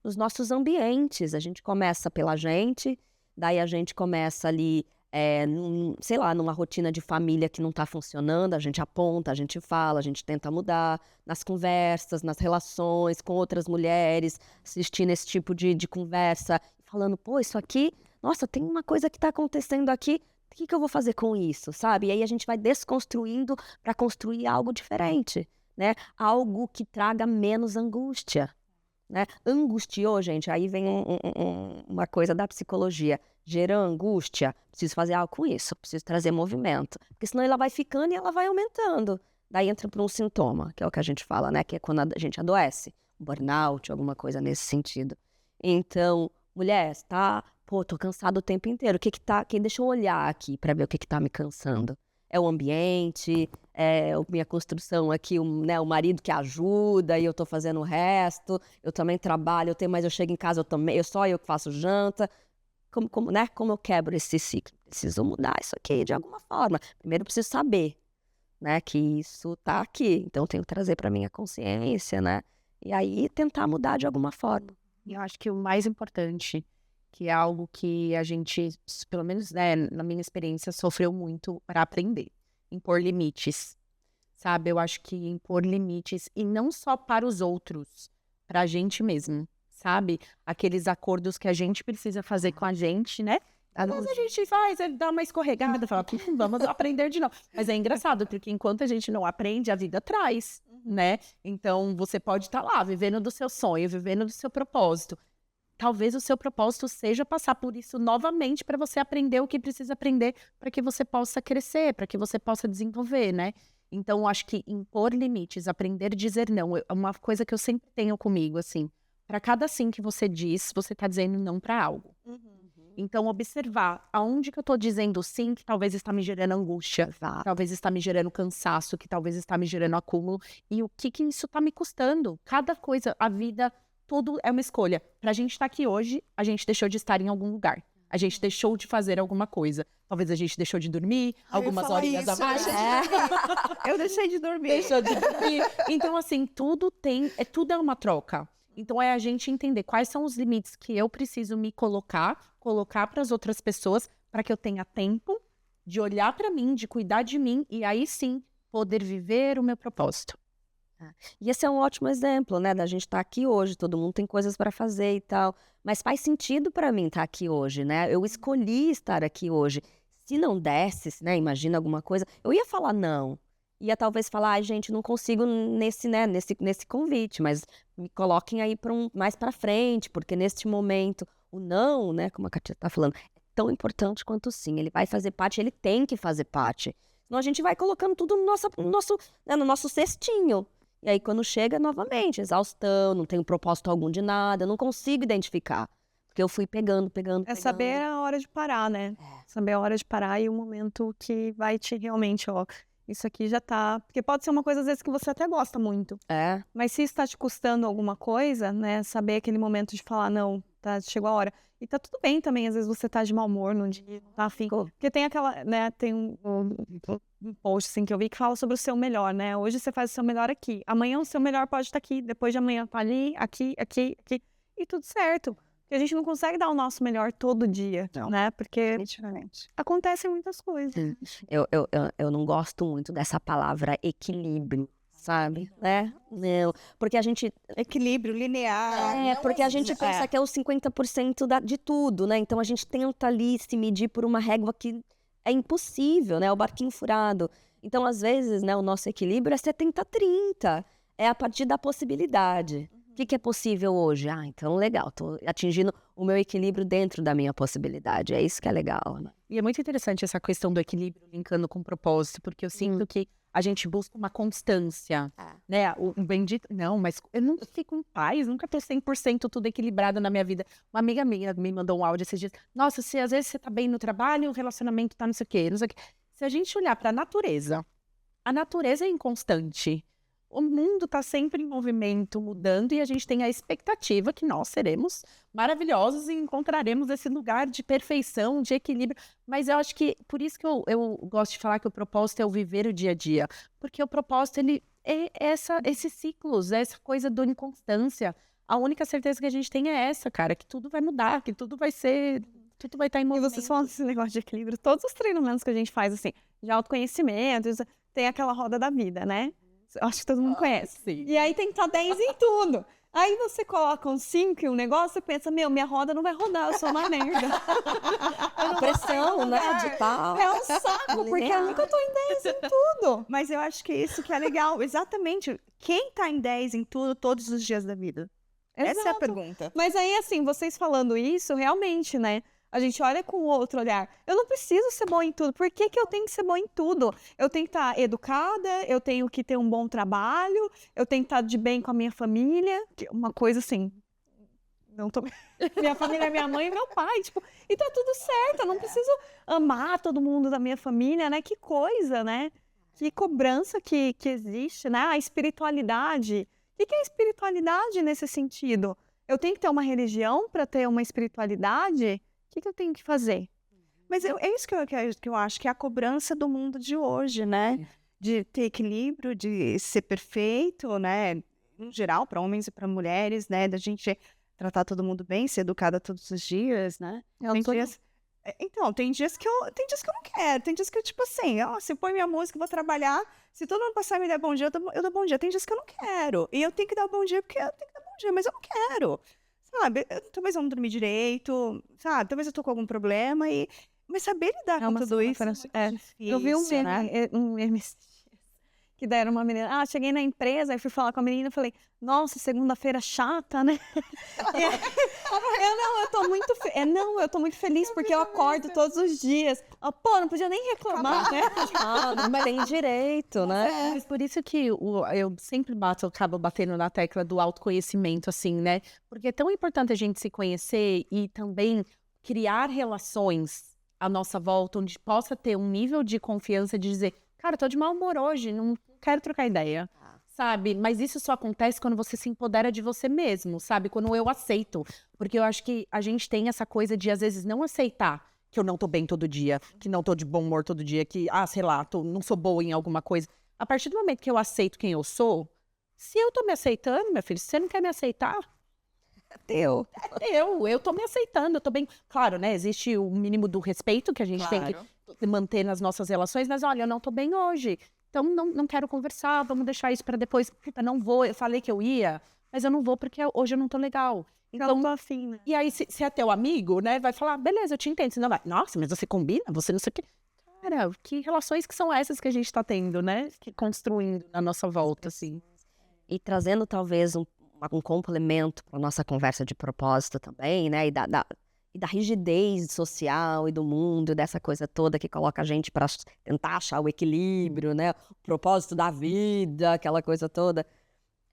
nos nossos ambientes. A gente começa pela gente, daí a gente começa ali, sei lá, numa rotina de família que não está funcionando, a gente aponta, a gente fala, a gente tenta mudar, nas conversas, nas relações com outras mulheres, assistindo esse tipo de conversa, falando, pô, isso aqui, nossa, tem uma coisa que está acontecendo aqui, o que eu vou fazer com isso, sabe? E aí a gente vai desconstruindo para construir algo diferente, né? Algo que traga menos angústia, né? Angustiou, gente, aí vem uma coisa da psicologia. Gerou angústia, preciso fazer algo com isso, preciso trazer movimento. Porque senão ela vai ficando e ela vai aumentando. Daí entra para um sintoma, que é o que a gente fala, né? Que é quando a gente adoece, burnout, alguma coisa nesse sentido. Então, mulher, tá... Pô, tô cansada o tempo inteiro. Deixa eu olhar aqui para ver o que tá me cansando. É o ambiente, é a minha construção aqui, o marido que ajuda e eu tô fazendo o resto. Eu também trabalho, mas eu chego em casa, só eu que faço janta. Como eu quebro esse ciclo? Preciso mudar isso aqui de alguma forma. Primeiro eu preciso saber, né, que isso tá aqui. Então eu tenho que trazer para minha consciência, né? E aí tentar mudar de alguma forma. E eu acho que o mais importante, que é algo que a gente, pelo menos, né, na minha experiência, sofreu muito para aprender. Impor limites, sabe? Eu acho que impor limites, e não só para os outros, para a gente mesmo, sabe? Aqueles acordos que a gente precisa fazer com a gente, né? Às vezes a gente faz, dá uma escorregada, fala, vamos aprender de novo. Mas é engraçado, porque enquanto a gente não aprende, a vida traz, né? Então, você pode estar lá, vivendo do seu sonho, vivendo do seu propósito. Talvez o seu propósito seja passar por isso novamente para você aprender o que precisa aprender para que você possa crescer, para que você possa desenvolver, né? Então, eu acho que impor limites, aprender a dizer não, é uma coisa que eu sempre tenho comigo, assim. Para cada sim que você diz, você está dizendo não para algo. Então, observar aonde que eu estou dizendo sim, que talvez está me gerando angústia, talvez está me gerando cansaço, que talvez está me gerando acúmulo, e o que isso está me custando. Cada coisa, a vida... Tudo é uma escolha. Pra gente estar aqui hoje, a gente deixou de estar em algum lugar. A gente deixou de fazer alguma coisa. Talvez a gente deixou de dormir, algumas horinhas a mais. Eu deixei de dormir. Deixou de dormir. Então, assim, tudo é uma troca. Então, é a gente entender quais são os limites que eu preciso me colocar para as outras pessoas, para que eu tenha tempo de olhar para mim, de cuidar de mim, e aí sim, poder viver o meu propósito. E esse é um ótimo exemplo, né, da gente estar aqui hoje, todo mundo tem coisas para fazer e tal, mas faz sentido para mim estar aqui hoje, né, eu escolhi estar aqui hoje. Se não desse, né, imagina alguma coisa, eu ia falar não, ia talvez falar, ai gente, não consigo nesse convite, mas me coloquem aí mais para frente, porque neste momento o não, né, como a Katia tá falando, é tão importante quanto o sim, ele vai fazer parte, ele tem que fazer parte, senão a gente vai colocando tudo no nosso cestinho. E aí, quando chega, novamente, exaustão, não tenho propósito algum de nada, eu não consigo identificar. Porque eu fui pegando. É saber a hora de parar, né? Saber a hora de parar e o momento que vai te realmente, ó, isso aqui já tá... Porque pode ser uma coisa, às vezes, que você até gosta muito. Mas se está te custando alguma coisa, né? Saber aquele momento de falar, não, chegou a hora. E tá tudo bem também, às vezes você tá de mau humor num dia, não tá afim. Porque tem aquela, né, tem um post assim que eu vi que fala sobre o seu melhor, né? Hoje você faz o seu melhor aqui. Amanhã o seu melhor pode estar aqui. Depois de amanhã tá ali, aqui. E tudo certo. Porque a gente não consegue dar o nosso melhor todo dia, né? Porque acontecem muitas coisas. Eu não gosto muito dessa palavra equilíbrio, sabe? Né? Não, porque a gente... Equilíbrio linear. Porque a gente pensa que é os 50% de tudo, né? Então a gente tenta ali se medir por uma régua que é impossível, né? O barquinho furado. Então, às vezes, né, o nosso equilíbrio é 70-30. É a partir da possibilidade. O que é possível hoje? Então legal, tô atingindo o meu equilíbrio dentro da minha possibilidade. É isso que é legal, né? E é muito interessante essa questão do equilíbrio linkando com o propósito, porque eu sinto que a gente busca uma constância, né? O bendito... Não, mas eu nunca fico em paz, nunca tô 100% tudo equilibrado na minha vida. Uma amiga minha me mandou um áudio esses dias. Nossa, se às vezes você tá bem no trabalho, o relacionamento tá não sei o quê. Se a gente olhar pra natureza, a natureza é inconstante. O mundo está sempre em movimento, mudando, e a gente tem a expectativa que nós seremos maravilhosos e encontraremos esse lugar de perfeição, de equilíbrio. Mas eu acho que, por isso que eu gosto de falar que o propósito é o viver o dia a dia. Porque o propósito, ele é esses ciclos, essa coisa da inconstância. a única certeza que a gente tem é essa, cara, que tudo vai mudar, que tudo vai estar em E movimento. vocês falam desse negócio de equilíbrio, todos os treinamentos que a gente faz, assim, de autoconhecimento, tem aquela roda da vida, né? Eu acho que todo mundo conhece. Sim. E aí tem que estar 10 em tudo. Aí você coloca um 5 em um negócio e pensa, minha roda não vai rodar, eu sou uma merda. A pressão, né, de tal. É um saco, porque eu nunca tô em 10 em tudo. Mas eu acho que isso que é legal. Exatamente. Quem tá em 10 em tudo todos os dias da vida? Essa é a Exato. pergunta. Mas aí, assim, vocês falando isso, realmente, né? A gente olha com outro olhar. Eu não preciso ser boa em tudo. Por que que eu tenho que ser boa em tudo? Eu tenho que estar educada, eu tenho que ter um bom trabalho, eu tenho que estar de bem com a minha família. Uma coisa assim, não tô... Minha família é minha mãe e meu pai, tipo, e tá tudo certo. Eu não preciso amar todo mundo da minha família, né? Que coisa, né? Que cobrança que existe, né? A espiritualidade. O que é espiritualidade nesse sentido? Eu tenho que ter uma religião para ter uma espiritualidade? O que eu tenho que fazer? Mas é isso que eu acho que é a cobrança do mundo de hoje, né? De ter equilíbrio, de ser perfeito, né? Em geral, para homens e para mulheres, né? Da gente tratar todo mundo bem, ser educada todos os dias, né? Então, tem dias que eu não quero. Tem dias que eu, tipo assim, se põe minha música, eu vou trabalhar. Se todo mundo passar e me der bom dia, eu dou bom dia. Tem dias que eu não quero. E eu tenho que dar o bom dia porque eu tenho que dar bom dia, mas eu não quero. Sabe? Talvez eu não dormi direito, sabe? Talvez eu tô com algum problema mas saber lidar com tudo isso é muito difícil, Eu vi um meme, né? um meme que daí era uma menina, cheguei na empresa, aí fui falar com a menina e falei, nossa, segunda-feira chata, né? Eu tô muito feliz porque eu acordo todos os dias. Pô, não podia nem reclamar, né? Mas tem direito, né? Mas por isso que eu sempre acabo batendo na tecla do autoconhecimento, assim, né? Porque é tão importante a gente se conhecer e também criar relações à nossa volta, onde possa ter um nível de confiança de dizer, cara, eu tô de mau humor hoje, não quero trocar ideia, sabe? Mas isso só acontece quando você se empodera de você mesmo, sabe? Quando eu aceito. Porque eu acho que a gente tem essa coisa de, às vezes, não aceitar que eu não tô bem todo dia, que não tô de bom humor todo dia, que, sei lá, não sou boa em alguma coisa. A partir do momento que eu aceito quem eu sou, se eu tô me aceitando, meu filho, se você não quer me aceitar, eu tô me aceitando, eu tô bem... Claro, né, existe o mínimo do respeito que a gente tem que manter nas nossas relações, mas olha, eu não tô bem hoje, então não quero conversar, vamos deixar isso pra depois. Puta, não vou, eu falei que eu ia, mas eu não vou porque hoje eu não tô legal. Então, eu não tô afim, né? E aí, se é teu amigo, né, vai falar, beleza, eu te entendo, senão vai, nossa, mas você combina, você não sei o quê. Cara, que relações que são essas que a gente tá tendo, né, que construindo na nossa volta, assim. E trazendo talvez um complemento para nossa conversa de propósito também, né? E da rigidez social e do mundo, dessa coisa toda que coloca a gente para tentar achar o equilíbrio, né? O propósito da vida, aquela coisa toda,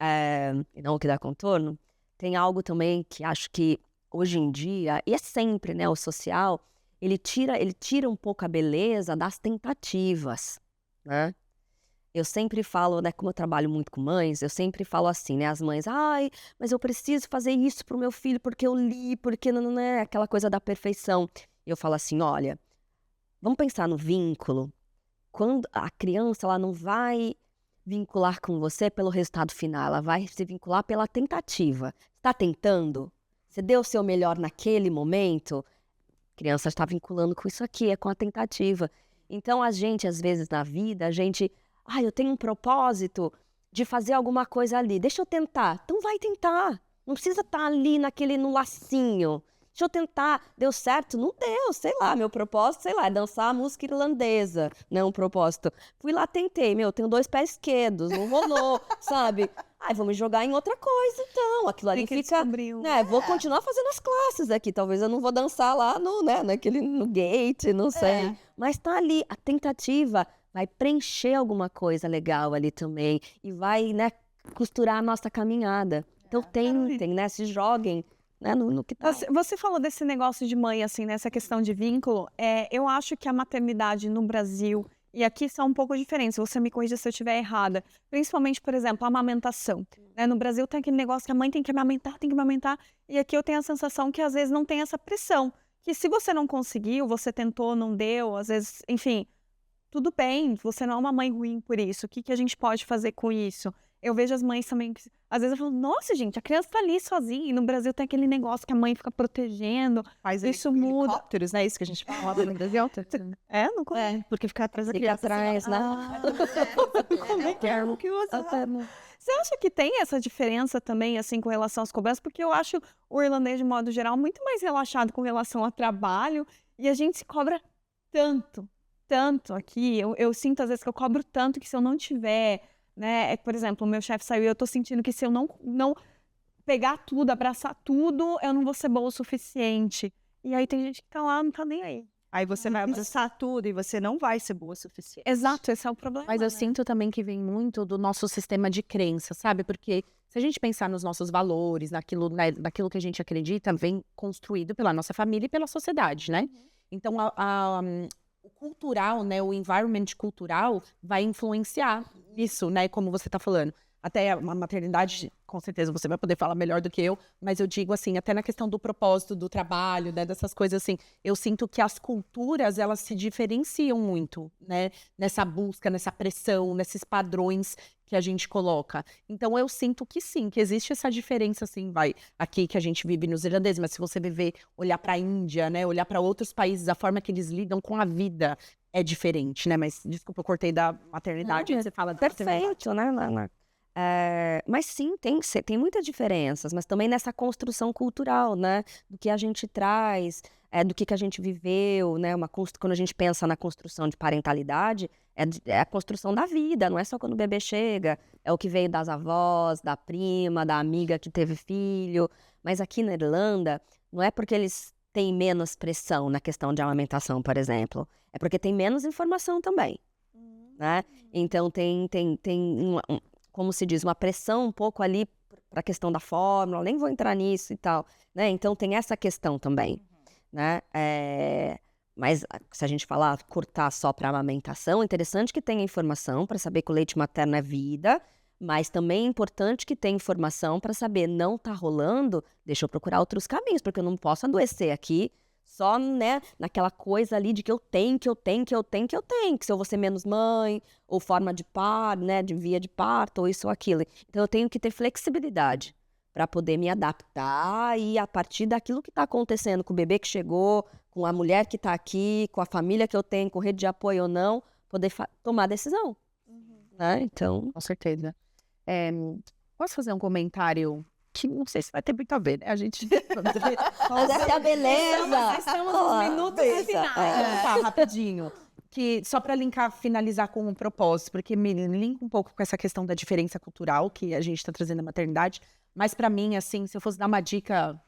e não o que dá contorno. Tem algo também que acho que hoje em dia, e é sempre, né? O social, ele tira um pouco a beleza das tentativas, né? Eu sempre falo, né, como eu trabalho muito com mães, eu sempre falo assim, né, as mães, mas eu preciso fazer isso pro meu filho porque eu li, porque não é aquela coisa da perfeição. Eu falo assim, olha, vamos pensar no vínculo. Quando a criança, ela não vai vincular com você pelo resultado final, ela vai se vincular pela tentativa. Está tentando? Você deu o seu melhor naquele momento? A criança está vinculando com isso aqui, é com a tentativa. Então, a gente, às vezes, na vida, eu tenho um propósito de fazer alguma coisa ali. Deixa eu tentar. Então vai tentar. Não precisa estar ali no lacinho. Deixa eu tentar. Deu certo? Não deu, sei lá. Meu propósito, sei lá, é dançar a música irlandesa. Não é um propósito. Fui lá, tentei. Tenho 2 pés esquerdos. Não rolou, sabe? Vou me jogar em outra coisa, então. Aquilo ali fica... Né, vou continuar fazendo as classes aqui. Talvez eu não vou dançar lá no gate, não sei. Mas tá ali. A tentativa vai preencher alguma coisa legal ali também e vai, né, costurar a nossa caminhada. Então tentem, né, se joguem, né, no que tá. Você falou desse negócio de mãe, assim, nessa questão de vínculo. Eu acho que a maternidade no Brasil e aqui são um pouco diferentes. Você me corrija se eu estiver errada. Principalmente, por exemplo, a amamentação. Né? No Brasil tem aquele negócio que a mãe tem que amamentar. E aqui eu tenho a sensação que às vezes não tem essa pressão. Que se você não conseguiu, você tentou, não deu, às vezes, enfim... Tudo bem, você não é uma mãe ruim por isso. O que a gente pode fazer com isso? eu vejo as mães também, que, às vezes eu falo, nossa, gente, a criança tá ali sozinha, e no Brasil tem aquele negócio que a mãe fica protegendo, Faz isso muda. helicópteros, né? Isso que a gente fala no Brasil. É, não conheço. Porque fica atrás da Fica criança. atrás, né? Como é que é? O que você Você acha que tem essa diferença também, assim, com relação às cobranças? Porque eu acho o irlandês, de modo geral, muito mais relaxado com relação ao trabalho, e a gente se cobra tanto aqui. Eu sinto, às vezes, que eu cobro tanto que se eu não tiver, né? Por exemplo, o meu chefe saiu e eu tô sentindo que se eu não pegar tudo, abraçar tudo, eu não vou ser boa o suficiente. E aí tem gente que tá lá, não tá nem aí. Aí você vai abraçar tudo e você não vai ser boa o suficiente. Exato, esse é o problema. Mas eu né? sinto também que vem muito do nosso sistema de crença, sabe? Porque se a gente pensar nos nossos valores, naquilo que a gente acredita, vem construído pela nossa família e pela sociedade, né? Então, o cultural, né? O environment cultural vai influenciar isso, né? Como você tá falando. Até a maternidade, com certeza você vai poder falar melhor do que eu, mas eu digo assim, até na questão do propósito do trabalho, né, dessas coisas assim, eu sinto que as culturas, elas se diferenciam muito, né, nessa busca, nessa pressão, nesses padrões que a gente coloca. Então eu sinto que sim, que existe essa diferença assim, aqui que a gente vive nos irlandeses, mas se você olhar para a Índia, né, olhar para outros países, a forma que eles lidam com a vida é diferente, né, mas desculpa, eu cortei da maternidade, você fala da maternidade. Perfeito, né? Mas sim, tem muitas diferenças, mas também nessa construção cultural, né? Do que a gente traz, do que a gente viveu, né? Quando a gente pensa na construção de parentalidade, é a construção da vida, não é só quando o bebê chega, é o que veio das avós, da prima, da amiga que teve filho. Mas aqui na Irlanda, não é porque eles têm menos pressão na questão de amamentação, por exemplo, é porque tem menos informação também, né? Então tem como se diz, uma pressão um pouco ali para a questão da fórmula, nem vou entrar nisso e tal, né? Então tem essa questão também, né? Mas se a gente falar, cortar só para amamentação, é interessante que tenha informação para saber que o leite materno é vida, mas também é importante que tenha informação para saber, não tá rolando, deixa eu procurar outros caminhos, porque eu não posso adoecer aqui só, né, naquela coisa ali de que eu tenho, que se eu vou ser menos mãe, ou forma de parto, né, de via de parto, ou isso ou aquilo. Então eu tenho que ter flexibilidade para poder me adaptar e a partir daquilo que está acontecendo com o bebê que chegou, com a mulher que está aqui, com a família que eu tenho, com rede de apoio ou não, poder tomar decisão. Né? Então, Com certeza. Posso fazer um comentário que não sei se vai ter muito a ver, né? A gente... mas essa é a beleza! Estamos Ó, nos minutos beleza. finais. Tá, rapidinho. Que só para finalizar com um propósito, porque me linka um pouco com essa questão da diferença cultural que a gente está trazendo na maternidade. Mas para mim, assim, se eu fosse dar uma dica,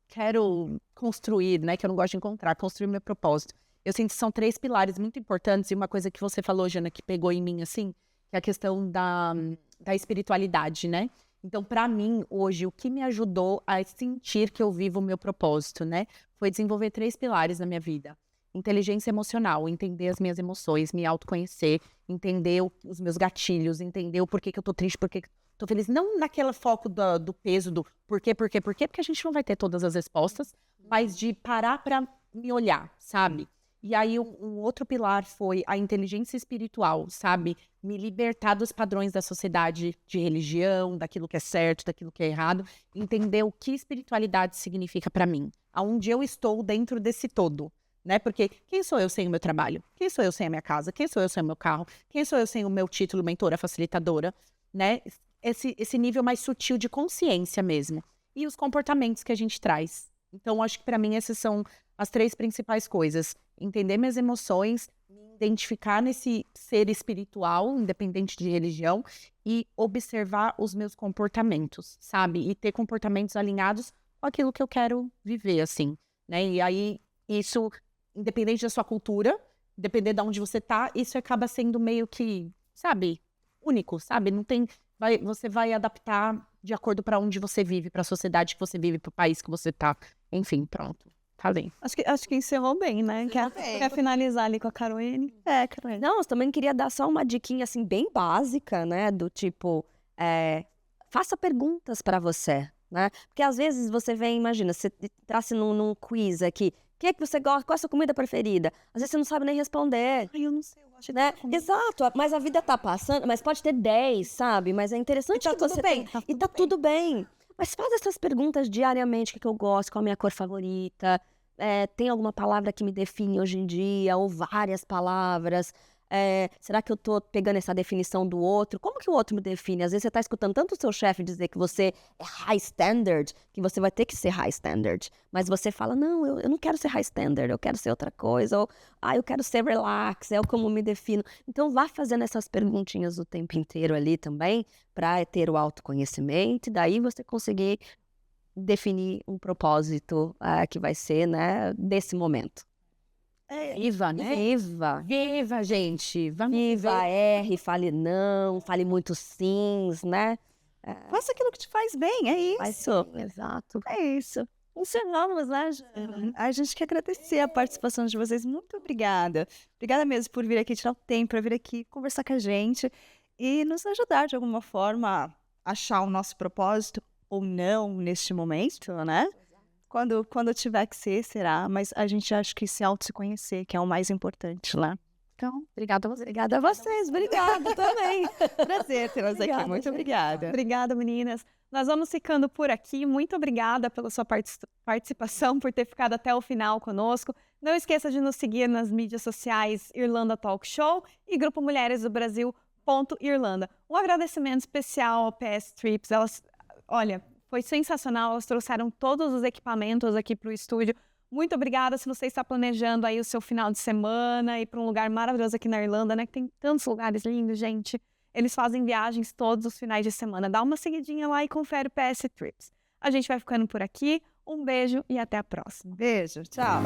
quero construir, né? Que eu não gosto de encontrar, construir meu propósito. Eu sinto que são 3 pilares muito importantes e uma coisa que você falou, Jana, que pegou em mim, assim, que é a questão da espiritualidade, né? Então, para mim, hoje, o que me ajudou a sentir que eu vivo o meu propósito, né? Foi desenvolver 3 pilares na minha vida. Inteligência emocional, entender as minhas emoções, me autoconhecer, entender os meus gatilhos, entender o porquê que eu tô triste, porquê que eu tô feliz. Não naquele foco do peso, do porquê, porque a gente não vai ter todas as respostas, mas de parar pra me olhar, sabe? E aí, um outro pilar foi a inteligência espiritual, sabe? Me libertar dos padrões da sociedade de religião, daquilo que é certo, daquilo que é errado. Entender o que espiritualidade significa pra mim. Aonde eu estou dentro desse todo, né? Porque quem sou eu sem o meu trabalho? Quem sou eu sem a minha casa? Quem sou eu sem o meu carro? Quem sou eu sem o meu título mentora, facilitadora? Né? Esse nível mais sutil de consciência mesmo. E os comportamentos que a gente traz. Então, acho que pra mim essas são as 3 principais coisas. Entender minhas emoções, me identificar nesse ser espiritual, independente de religião, e observar os meus comportamentos, sabe? E ter comportamentos alinhados com aquilo que eu quero viver, assim, né? E aí, isso, independente da sua cultura, independente de onde você tá, isso acaba sendo meio que, sabe, único, sabe? Não tem... você vai adaptar de acordo para onde você vive, para a sociedade que você vive, para o país que você tá. Enfim, pronto. Falei. Acho que encerrou bem, né? Quer finalizar ali com a Caroline? Caroline. Não, eu também queria dar só uma diquinha, assim, bem básica, né? Do tipo, faça perguntas para você, né? Porque às vezes você vem, imagina, você entrasse num quiz aqui, o que é que você gosta? Qual é a sua comida preferida? Às vezes você não sabe nem responder. Ai, eu não sei, eu gosto sorte. Né? Exato, mas a vida tá passando, mas pode ter 10, sabe? Mas é interessante tá que tudo você bem, tem. tá E tá tudo bem. Mas faz essas perguntas diariamente, o que eu gosto, qual a minha cor favorita, tem alguma palavra que me define hoje em dia, ou várias palavras. Será que eu tô pegando essa definição do outro? Como que o outro me define? Às vezes você tá escutando tanto o seu chefe dizer que você é high standard, que você vai ter que ser high standard. Mas você fala, não, eu não quero ser high standard, eu quero ser outra coisa. Ou, eu quero ser relax, é como me defino. Então, vá fazendo essas perguntinhas o tempo inteiro ali também, para ter o autoconhecimento. E daí você conseguir definir um propósito que vai ser, né, desse momento. Viva, né? Viva! Viva, gente. Vamos Viva, viver. erre, fale não, fale muitos sims, né? Faça aquilo que te faz bem, é isso. Mas sim, exato. É isso. Funcionamos, né, Jana? A gente quer agradecer a participação de vocês. Muito obrigada. Obrigada mesmo por vir aqui, tirar o tempo para vir aqui conversar com a gente e nos ajudar de alguma forma a achar o nosso propósito ou não neste momento, né? Quando tiver que ser, será. Mas a gente acha que se conhecer, que é o mais importante, né? Então, Obrigada a você. obrigada a vocês. Obrigada também. Prazer tê-las aqui. Obrigada, Muito gente. obrigada. Obrigada, meninas. Nós vamos ficando por aqui. Muito obrigada pela sua participação, por ter ficado até o final conosco. Não esqueça de nos seguir nas mídias sociais Irlanda Talk Show e Grupo Mulheres do Brasil Irlanda. Um agradecimento especial ao PS Trips. Elas, olha, foi sensacional. Elas trouxeram todos os equipamentos aqui para o estúdio. Muito obrigada se você está planejando aí o seu final de semana, ir para um lugar maravilhoso aqui na Irlanda, né? Que tem tantos lugares lindos, gente. Eles fazem viagens todos os finais de semana. Dá uma seguidinha lá e confere o PS Trips. A gente vai ficando por aqui. Um beijo e até a próxima. Beijo. Tchau.